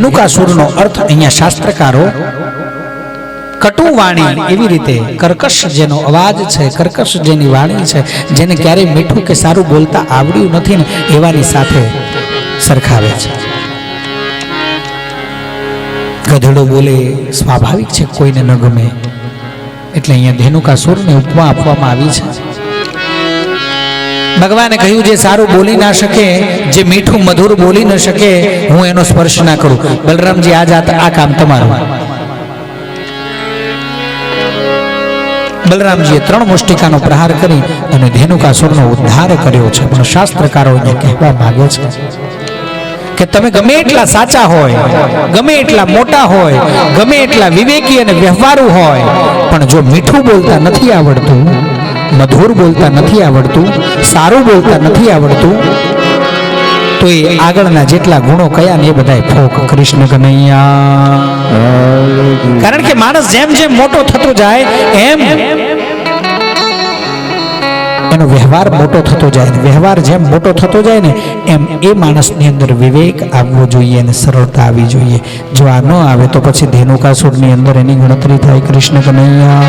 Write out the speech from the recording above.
ધેનુકાસુરનો અર્થ અહીંયા શાસ્ત્રકારો કટુ વાણી એવી રીતે કર્કશ જેનો અવાજ છે, કર્કશ જેની વાણી છે, જેને ક્યારેય મીઠું કે સારું બોલતા આવડ્યું નથી ને એવાની સાથે સરખાવે છે. ગધેડો બોલે સ્વાભાવિક છે, કોઈને ન ગમે, એટલે અહીંયા ધેનુકાસુરને ઉપમા આપવામાં આવી છે. ભગવાને કહ્યું જે સારું બોલી ના શકે, જે મીઠું મધુર બોલી ન શકે, હું એનો સ્પર્શ ના કરું. બલરામજી આ કામ તમારું. બલરામજીએ 3 મુષ્ટિકાનો પ્રહાર કરી અને ધેનુકાસુરનો ઉદ્ધાર કર્યો છે. પણ શાસ્ત્રકારો એને કહેવા માંગે છે કે તમે ગમે એટલા સાચા હોય, ગમે એટલા મોટા હોય, ગમે એટલા વિવેકી અને વ્યવહારુ હોય, પણ જો મીઠું બોલતા નથી આવડતું, મધુર બોલતા નથી આવડતું, સારું બોલતા નથી આવડતું, તો એ આગળના જેટલા ગુણો કયા ને એ બધા ફોક. કૃષ્ણ કનૈયા. કારણ કે માણસ જેમ જેમ મોટો થતો જાય એમ એનો વ્યવહાર મોટો થતો જાય, વ્યવહાર જેમ મોટો થતો જાય ને એમ એ માણસની અંદર વિવેક આવવો જોઈએ અને સરળતા આવવી જોઈએ. જો આ ન આવે તો પછી ધેનુકાસુરની અંદર એની ગણતરી થાય. કૃષ્ણ કનૈયા.